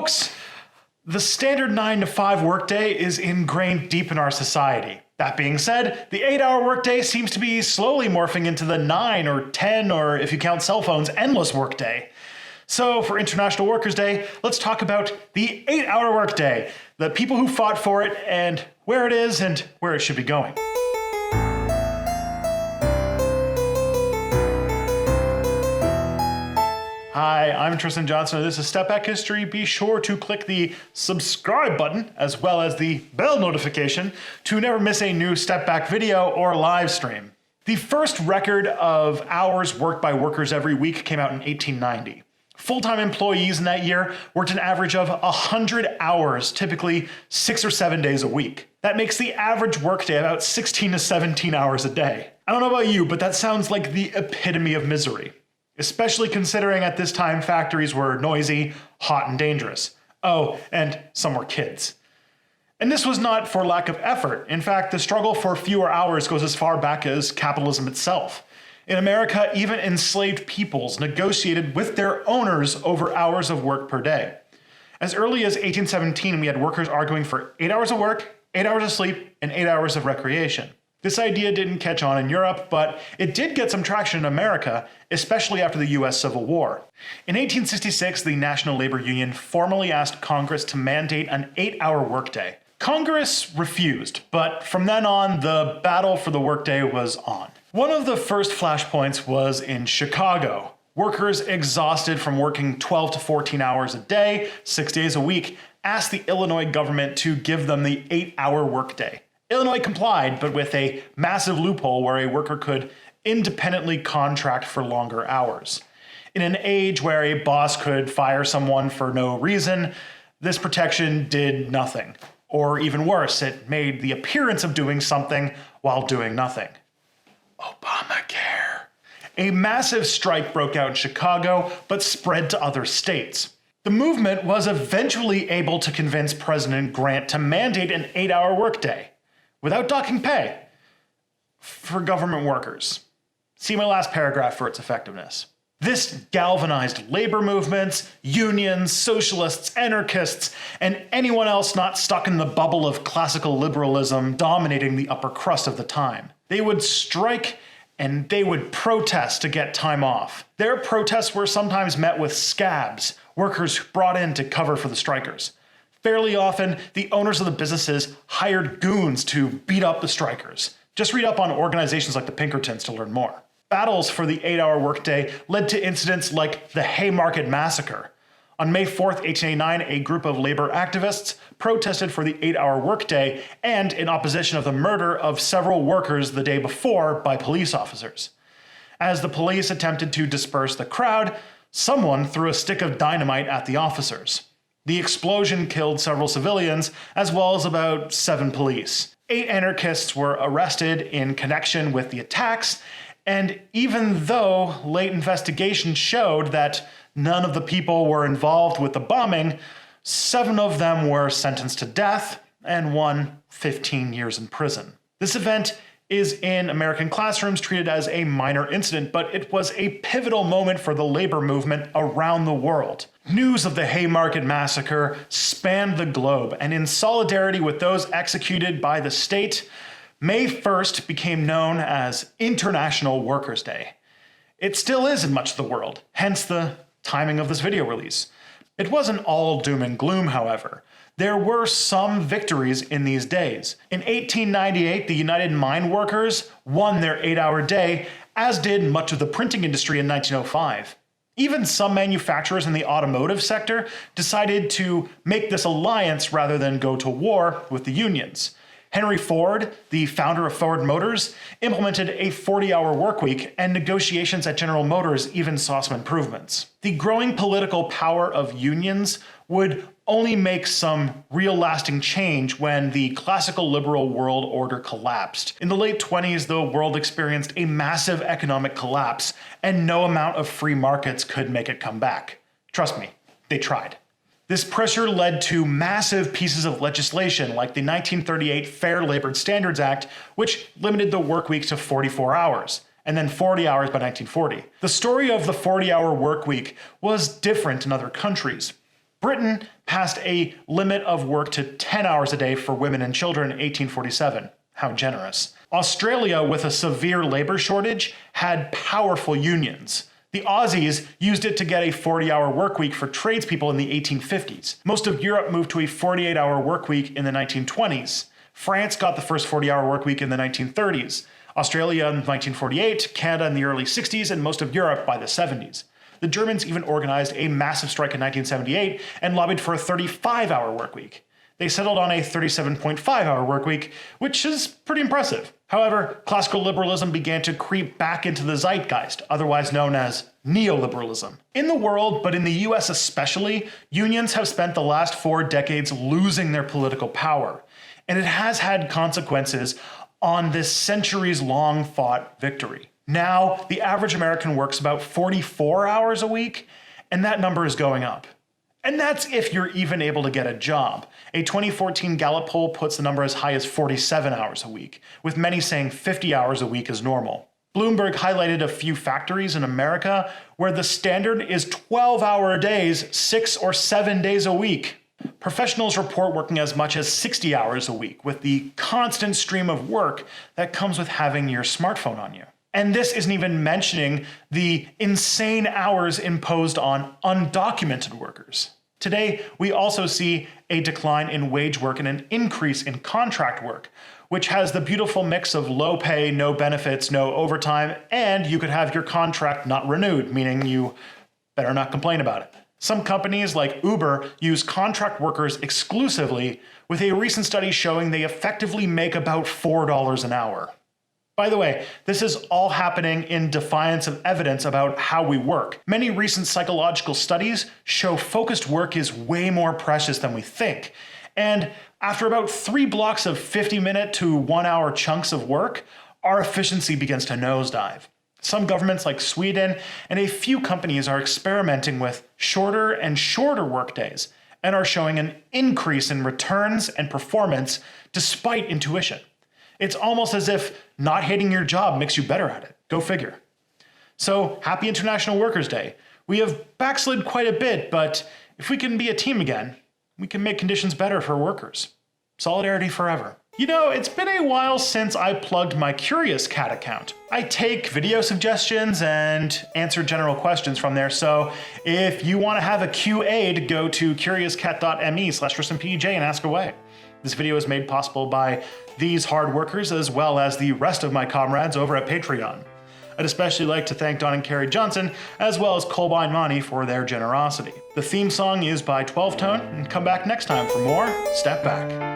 Folks, the standard 9 to 5 workday is ingrained deep in our society. That being said, the 8-hour workday seems to be slowly morphing into the 9 or 10, or if you count cell phones, endless workday. So for International Workers' Day, let's talk about the 8-hour workday, the people who fought for it, and where it is and where it should be going. Hi, I'm Tristan Johnson, and this is Step Back History. Be sure to click the subscribe button, as well as the bell notification, to never miss a new Step Back video or live stream. The first record of hours worked by workers every week came out in 1890. Full-time employees in that year worked an average of 100 hours, typically 6 or 7 days a week. That makes the average workday about 16 to 17 hours a day. I don't know about you, but that sounds like the epitome of misery. Especially considering at this time factories were noisy, hot, and dangerous. Oh, and some were kids. And this was not for lack of effort. In fact, the struggle for fewer hours goes as far back as capitalism itself. In America, even enslaved peoples negotiated with their owners over hours of work per day. As early as 1817, we had workers arguing for 8 hours of work, 8 hours of sleep, and 8 hours of recreation. This idea didn't catch on in Europe, but it did get some traction in America, especially after the US Civil War. In 1866, the National Labor Union formally asked Congress to mandate an 8-hour workday. Congress refused, but from then on, the battle for the workday was on. One of the first flashpoints was in Chicago. Workers exhausted from working 12 to 14 hours a day, 6 days a week, asked the Illinois government to give them the 8-hour workday. Illinois complied, but with a massive loophole where a worker could independently contract for longer hours. In an age where a boss could fire someone for no reason, this protection did nothing. Or even worse, it made the appearance of doing something while doing nothing. Obamacare. A massive strike broke out in Chicago, but spread to other states. The movement was eventually able to convince President Grant to mandate an 8-hour workday, without docking pay, for government workers. See my last paragraph for its effectiveness. This galvanized labor movements, unions, socialists, anarchists, and anyone else not stuck in the bubble of classical liberalism dominating the upper crust of the time. They would strike and they would protest to get time off. Their protests were sometimes met with scabs, workers brought in to cover for the strikers. Fairly often, the owners of the businesses hired goons to beat up the strikers. Just read up on organizations like the Pinkertons to learn more. Battles for the 8-hour workday led to incidents like the Haymarket Massacre. On May 4th, 1889, a group of labor activists protested for the 8-hour workday and in opposition of the murder of several workers the day before by police officers. As the police attempted to disperse the crowd, someone threw a stick of dynamite at the officers. The explosion killed several civilians, as well as about 7 police. 8 anarchists were arrested in connection with the attacks, and even though late investigations showed that none of the people were involved with the bombing, 7 of them were sentenced to death, and 1 15 years in prison. This event is in American classrooms treated as a minor incident, but it was a pivotal moment for the labor movement around the world. News of the Haymarket Massacre spanned the globe, and in solidarity with those executed by the state, May 1st became known as International Workers' Day. It still is in much of the world, hence the timing of this video release. It wasn't all doom and gloom, however. There were some victories in these days. In 1898, the United Mine Workers won their 8-hour day, as did much of the printing industry in 1905. Even some manufacturers in the automotive sector decided to make this alliance rather than go to war with the unions. Henry Ford, the founder of Ford Motors, implemented a 40-hour workweek, and negotiations at General Motors even saw some improvements. The growing political power of unions would only make some real lasting change when the classical liberal world order collapsed. In the late 20s, the world experienced a massive economic collapse, and no amount of free markets could make it come back. Trust me, they tried. This pressure led to massive pieces of legislation like the 1938 Fair Labor Standards Act, which limited the work week to 44 hours, and then 40 hours by 1940. The story of the 40-hour work week was different in other countries. Britain passed a limit of work to 10 hours a day for women and children in 1847. How generous. Australia, with a severe labor shortage, had powerful unions. The Aussies used it to get a 40-hour work week for tradespeople in the 1850s. Most of Europe moved to a 48-hour work week in the 1920s. France got the first 40-hour work week in the 1930s. Australia in 1948, Canada in the early 60s, and most of Europe by the 70s. The Germans even organized a massive strike in 1978 and lobbied for a 35-hour work week. They settled on a 37.5-hour work week, which is pretty impressive. However, classical liberalism began to creep back into the zeitgeist, otherwise known as neoliberalism. In the world, but in the US especially, unions have spent the last 4 decades losing their political power, and it has had consequences on this centuries-long fought victory. Now, the average American works about 44 hours a week, and that number is going up. And that's if you're even able to get a job. A 2014 Gallup poll puts the number as high as 47 hours a week, with many saying 50 hours a week is normal. Bloomberg highlighted a few factories in America where the standard is 12-hour days, 6 or 7 days a week. Professionals report working as much as 60 hours a week, with the constant stream of work that comes with having your smartphone on you. And this isn't even mentioning the insane hours imposed on undocumented workers. Today, we also see a decline in wage work and an increase in contract work, which has the beautiful mix of low pay, no benefits, no overtime, and you could have your contract not renewed, meaning you better not complain about it. Some companies like Uber use contract workers exclusively, with a recent study showing they effectively make about $4 an hour. By the way, this is all happening in defiance of evidence about how we work. Many recent psychological studies show focused work is way more precious than we think. And after about 3 blocks of 50-minute to 1-hour chunks of work, our efficiency begins to nosedive. Some governments like Sweden and a few companies are experimenting with shorter and shorter workdays and are showing an increase in returns and performance despite intuition. It's almost as if not hating your job makes you better at it. Go figure. So, happy International Workers' Day. We have backslid quite a bit, but if we can be a team again, we can make conditions better for workers. Solidarity forever. You know, it's been a while since I plugged my Curious Cat account. I take video suggestions and answer general questions from there, so if you want to have a QA, go to curiouscat.me/RistenPJ and ask away. This video is made possible by these hard workers as well as the rest of my comrades over at Patreon. I'd especially like to thank Don and Carrie Johnson as well as Colby Monty for their generosity. The theme song is by 12 Tone, and come back next time for more Step Back.